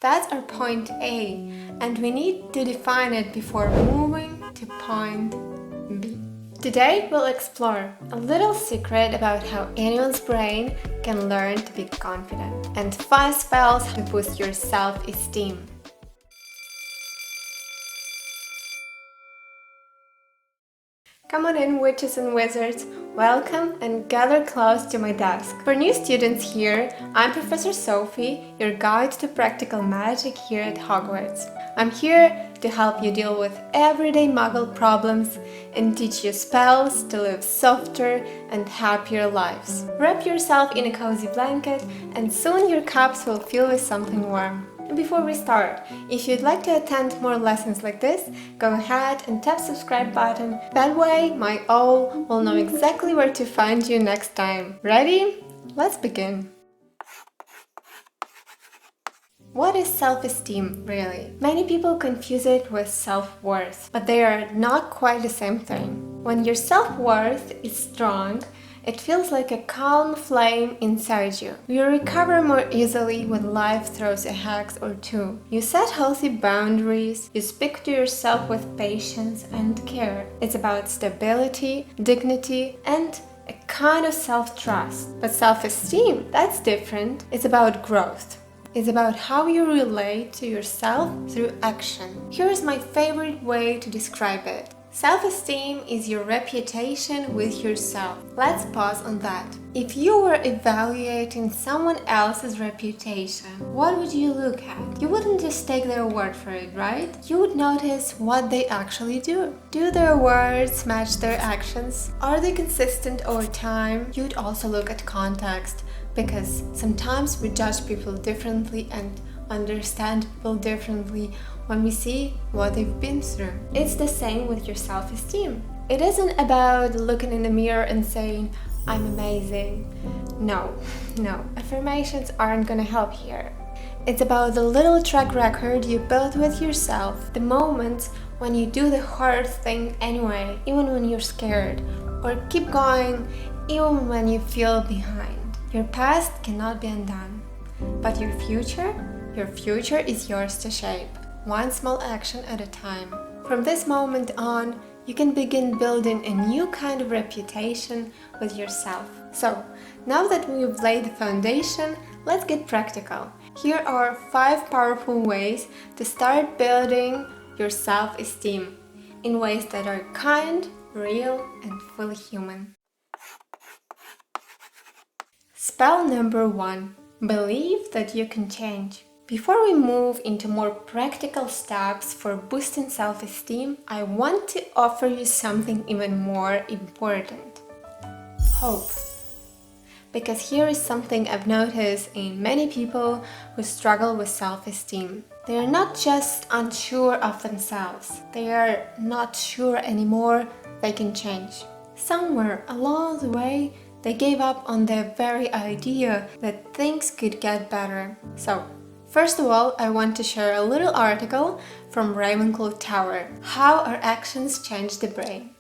That's our point A, and we need to define it before moving to point B. Today we'll explore a little secret about how anyone's brain can learn to be confident and 5 spells to boost your self-esteem. Come on in, witches and wizards, welcome and gather close to my desk. For new students here, I'm Professor Sophie, your guide to practical magic here at Hogwarts. I'm here to help you deal with everyday muggle problems and teach you spells to live softer and happier lives. Wrap yourself in a cozy blanket and soon your cups will fill with something warm. And before we start, if you'd like to attend more lessons like this, go ahead and tap subscribe button. That way, my owl will know exactly where to find you next time. Ready? Let's begin. What is self-esteem, really? Many people confuse it with self-worth, but they are not quite the same thing. When your self-worth is strong, it feels like a calm flame inside you. You recover more easily when life throws a hex or two. You set healthy boundaries, you speak to yourself with patience and care. It's about stability, dignity, and a kind of self-trust. But self-esteem, that's different. It's about growth. It's about how you relate to yourself through action. Here's my favorite way to describe it. Self-esteem is your reputation with yourself. Let's pause on that. If you were evaluating someone else's reputation, what would you look at? You wouldn't just take their word for it, right? You would notice what they actually do. Do their words match their actions? Are they consistent over time? You'd also look at context, because sometimes we judge people differently and understand people differently when we see what they've been through. It's the same with your self-esteem. It isn't about looking in the mirror and saying, I'm amazing. No, affirmations aren't gonna help here. It's about the little track record you build with yourself, the moments when you do the hard thing anyway, even when you're scared, or keep going even when you feel behind. Your past cannot be undone, but your future is yours to shape, one small action at a time. From this moment on, you can begin building a new kind of reputation with yourself. So, now that we've laid the foundation, let's get practical. Here are 5 powerful ways to start building your self-esteem in ways that are kind, real, and fully human. Spell number 1. Believe that you can change. Before we move into more practical steps for boosting self-esteem, I want to offer you something even more important. Hope. Because here is something I've noticed in many people who struggle with self-esteem. They are not just unsure of themselves, they are not sure anymore they can change. Somewhere along the way, they gave up on the very idea that things could get better. So, first of all, I want to share a little article from Ravenclaw Tower, How Our Actions Change the Brain.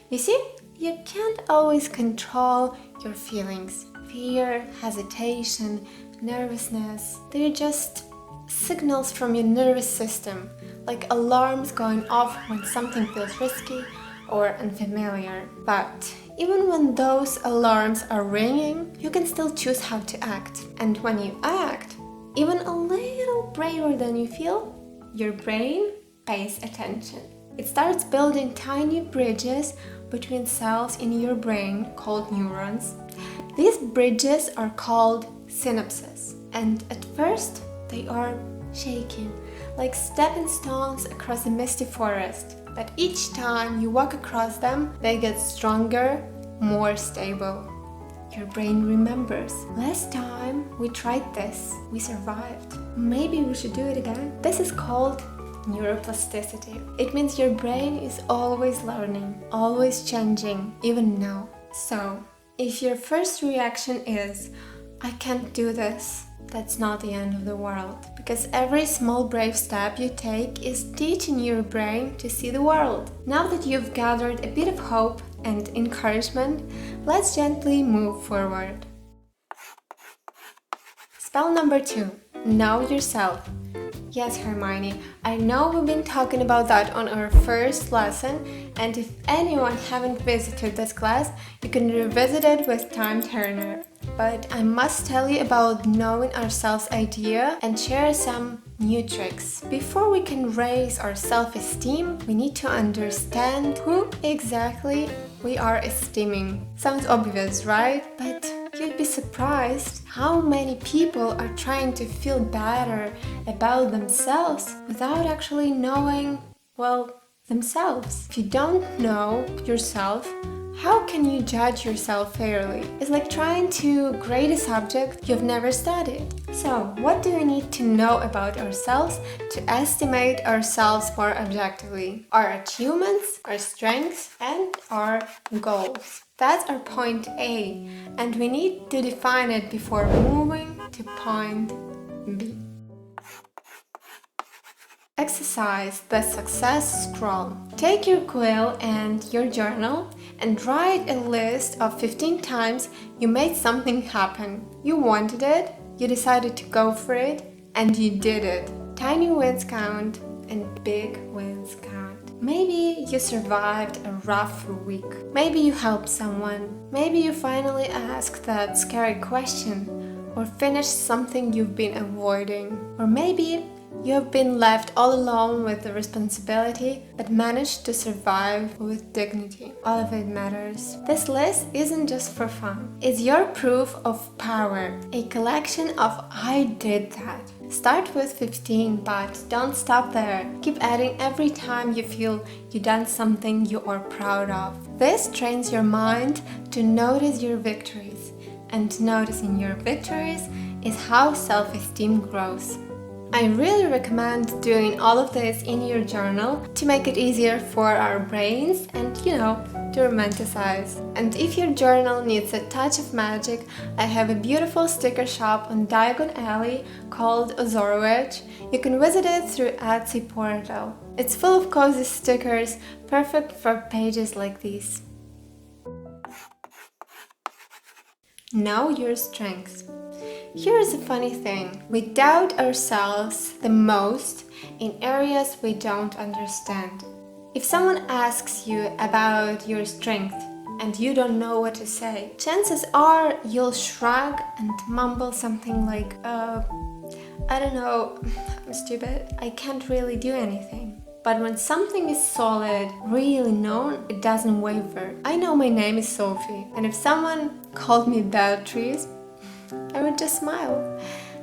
You see, you can't always control your feelings. Fear, hesitation, nervousness, they're just signals from your nervous system, like alarms going off when something feels risky or unfamiliar. But even when those alarms are ringing, you can still choose how to act. And when you act, even a little braver than you feel, your brain pays attention. It starts building tiny bridges between cells in your brain called neurons. These bridges are called synapses. And at first, they are shaking, like stepping stones across a misty forest. But each time you walk across them, they get stronger, more stable. Your brain remembers. Last time we tried this, we survived. Maybe we should do it again. This is called neuroplasticity. It means your brain is always learning, always changing, even now. So, if your first reaction is, I can't do this, that's not the end of the world. Because every small brave step you take is teaching your brain to see the world. Now that you've gathered a bit of hope and encouragement, let's gently move forward. Spell number 2. Know yourself. Yes, Hermione, I know we've been talking about that on our first lesson, and if anyone haven't visited this class, you can revisit it with Time Turner. But I must tell you about knowing ourselves idea and share some new tricks. Before we can raise our self-esteem, we need to understand who exactly we are esteeming. Sounds obvious, right? But you'd be surprised how many people are trying to feel better about themselves without actually knowing, well, themselves. If you don't know yourself, how can you judge yourself fairly? It's like trying to grade a subject you've never studied. So, what do we need to know about ourselves to estimate ourselves more objectively? Our achievements, our strengths, and our goals. That's our point A, and we need to define it before moving to point B. Exercise the success scroll. Take your quill and your journal and write a list of 15 times you made something happen. You wanted it, you decided to go for it, and you did it. Tiny wins count and big wins count. Maybe you survived a rough week. Maybe you helped someone. Maybe you finally asked that scary question or finished something you've been avoiding. Or maybe you have been left all alone with the responsibility but managed to survive with dignity. All of it matters. This list isn't just for fun. It's your proof of power, a collection of I did that. Start with 15, but don't stop there. Keep adding every time you feel you've done something you are proud of. This trains your mind to notice your victories, and noticing your victories is how self-esteem grows. I really recommend doing all of this in your journal to make it easier for our brains and, to romanticize. And if your journal needs a touch of magic, I have a beautiful sticker shop on Diagon Alley called Ozorowitch. You can visit it through Etsy portal. It's full of cozy stickers, perfect for pages like these. Know your strengths. Here's a funny thing. We doubt ourselves the most in areas we don't understand. If someone asks you about your strength and you don't know what to say, chances are you'll shrug and mumble something like, I don't know, I'm stupid, I can't really do anything. But when something is solid, really known, it doesn't waver. I know my name is Sophie, and if someone called me Beatrice, I would just smile.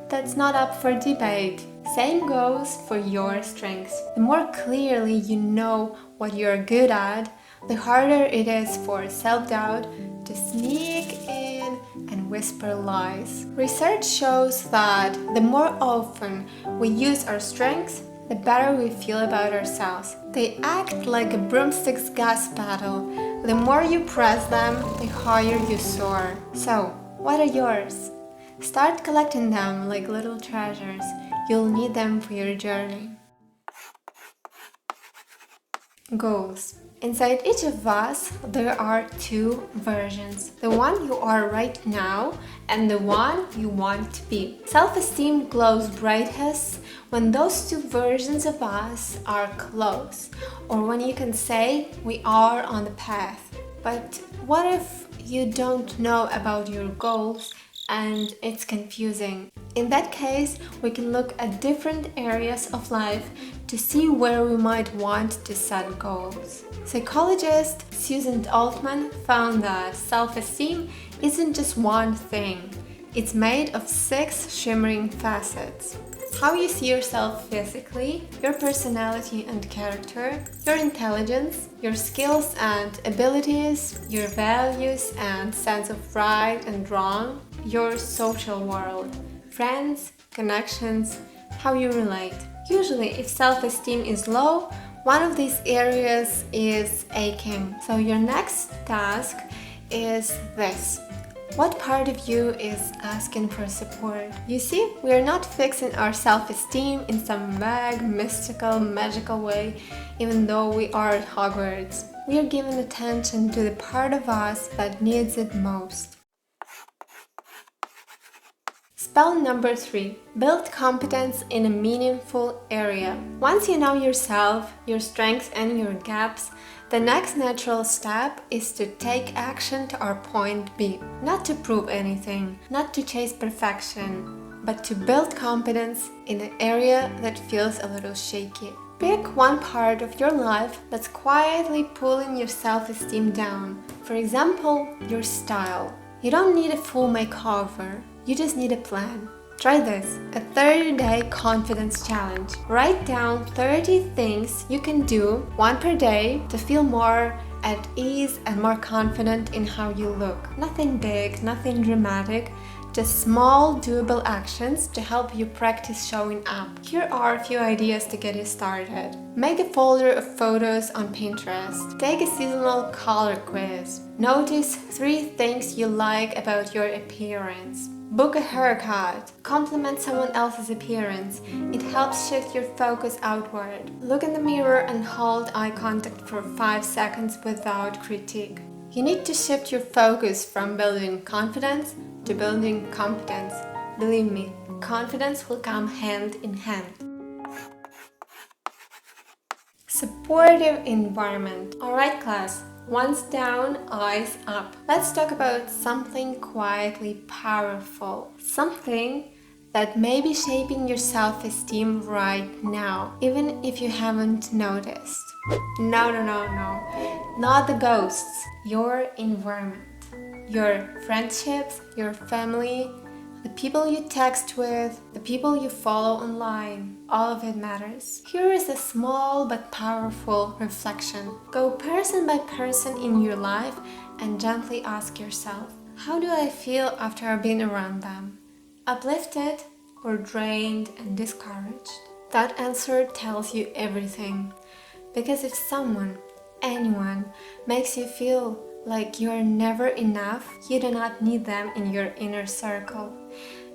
That's not up for debate. Same goes for your strengths. The more clearly you know what you're good at, the harder it is for self-doubt to sneak in and whisper lies. Research shows that the more often we use our strengths, the better we feel about ourselves. They act like a broomstick's gas pedal. The more you press them, the higher you soar. So, what are yours? Start collecting them like little treasures. You'll need them for your journey. Goals. Inside each of us, there are two versions. The one you are right now and the one you want to be. Self-esteem glows brightest when those two versions of us are close, or when you can say we are on the path. But what if you don't know about your goals and it's confusing? In that case, we can look at different areas of life to see where we might want to set goals. Psychologist Susan Altman found that self-esteem isn't just one thing. It's made of 6 shimmering facets. How you see yourself physically, your personality and character, your intelligence, your skills and abilities, your values and sense of right and wrong, your social world, friends, connections, how you relate. Usually, if self-esteem is low, one of these areas is aching. So your next task is this. What part of you is asking for support? You see, we are not fixing our self-esteem in some vague, mystical, magical way, even though we are at Hogwarts. We are giving attention to the part of us that needs it most. Spell number 3. Build competence in a meaningful area. Once you know yourself, your strengths and your gaps, the next natural step is to take action to our point B. Not to prove anything, not to chase perfection, but to build competence in an area that feels a little shaky. Pick one part of your life that's quietly pulling your self-esteem down. For example, your style. You don't need a full makeover, you just need a plan. Try this, a 30-day confidence challenge. Write down 30 things you can do, one per day, to feel more at ease and more confident in how you look. Nothing big, nothing dramatic, just small, doable actions to help you practice showing up. Here are a few ideas to get you started. Make a folder of photos on Pinterest. Take a seasonal color quiz. Notice 3 things you like about your appearance. Book a haircut. Compliment someone else's appearance. It helps shift your focus outward. Look in the mirror and hold eye contact for 5 seconds without critique. You need to shift your focus from building confidence to building competence. Believe me, confidence will come hand in hand. Supportive environment. Alright class, once down, eyes up. Let's talk about something quietly powerful. Something that may be shaping your self-esteem right now, even if you haven't noticed. No. Not the ghosts. Your environment. Your friendships, your family, the people you text with, the people you follow online. All of it matters. Here is a small but powerful reflection. Go person by person in your life and gently ask yourself, how do I feel after I've been around them? Uplifted or drained and discouraged? That answer tells you everything. Because if someone, anyone, makes you feel like you are never enough, you do not need them in your inner circle.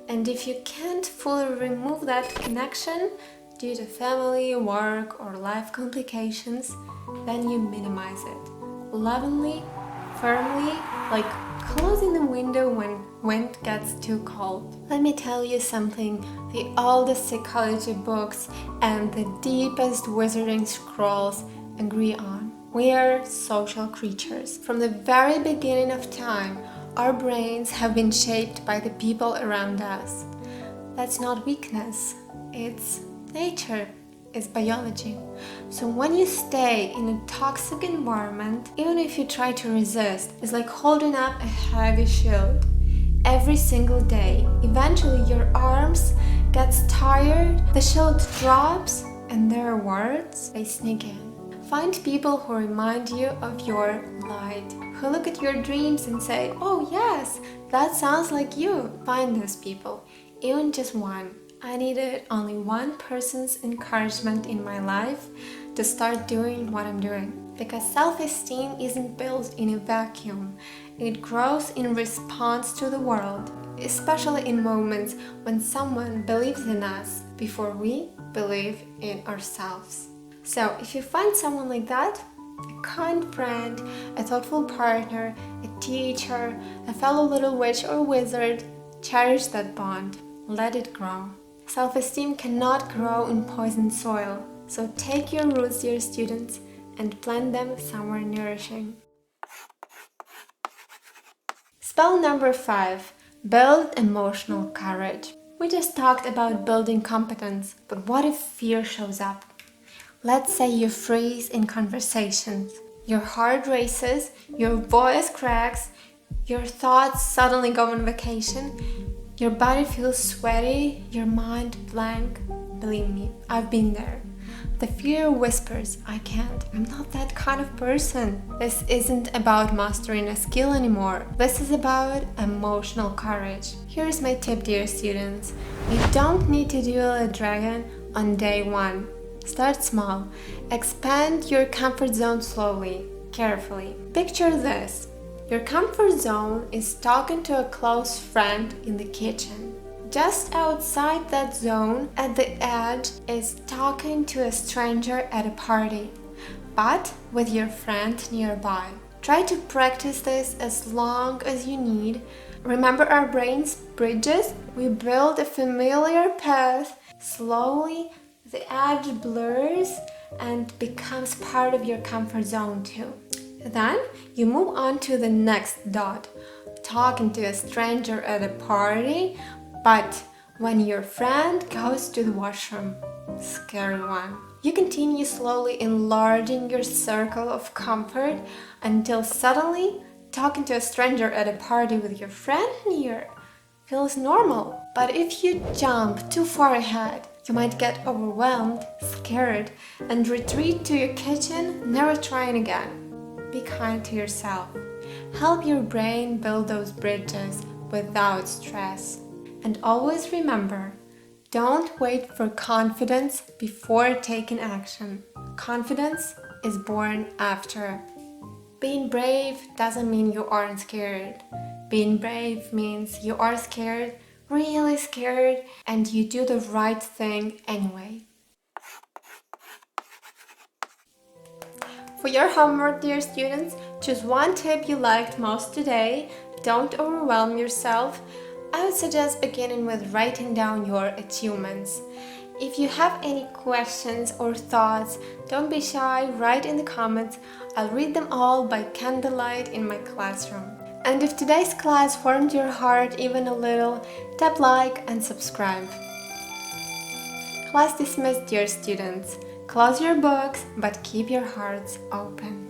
And if you can't fully remove that connection due to family, work, or life complications, then you minimize it. Lovingly, firmly, like closing the window when wind gets too cold. Let me tell you something the oldest psychology books and the deepest wizarding scrolls agree on. We are social creatures. From the very beginning of time, our brains have been shaped by the people around us. That's not weakness, it's nature, it's biology. So when you stay in a toxic environment, even if you try to resist, it's like holding up a heavy shield. Every single day, eventually your arms gets tired, the shield drops, and their words, they sneak in. Find people who remind you of your light, who look at your dreams and say, oh yes, that sounds like you. Find those people, even just one. I needed only one person's encouragement in my life to start doing what I'm doing. Because self-esteem isn't built in a vacuum. It grows in response to the world, especially in moments when someone believes in us before we believe in ourselves. So if you find someone like that, a kind friend, a thoughtful partner, a teacher, a fellow little witch or wizard, cherish that bond. Let it grow. Self-esteem cannot grow in poisoned soil. So take your roots, dear students, and plant them somewhere nourishing. Spell number 5. Build emotional courage. We just talked about building competence, but what if fear shows up? Let's say you freeze in conversations. Your heart races, your voice cracks, your thoughts suddenly go on vacation, your body feels sweaty, your mind blank. Believe me, I've been there. The fear whispers, I can't, I'm not that kind of person. This isn't about mastering a skill anymore. This is about emotional courage. Here's my tip, dear students. You don't need to duel a dragon on day 1. Start small. Expand your comfort zone slowly, carefully. Picture this. Your comfort zone is talking to a close friend in the kitchen. Just outside that zone, at the edge, is talking to a stranger at a party, but with your friend nearby. Try to practice this as long as you need, Remember our brain's bridges? We build a familiar path. Slowly, the edge blurs and becomes part of your comfort zone too. Then you move on to the next dot, talking to a stranger at a party, but when your friend goes to the washroom. Scary one. You continue slowly enlarging your circle of comfort until suddenly talking to a stranger at a party with your friend near feels normal. But if you jump too far ahead, you might get overwhelmed, scared, and retreat to your kitchen, never trying again. Be kind to yourself. Help your brain build those bridges without stress. And always remember, don't wait for confidence before taking action. Confidence is born after. Being brave doesn't mean you aren't scared. Being brave means you are scared, really scared, and you do the right thing anyway. For your homework, dear students, choose one tip you liked most today. Don't overwhelm yourself. I would suggest beginning with writing down your achievements. If you have any questions or thoughts, don't be shy, write in the comments. I'll read them all by candlelight in my classroom. And if today's class warmed your heart even a little, tap like and subscribe. Class dismissed, dear students. Close your books, but keep your hearts open.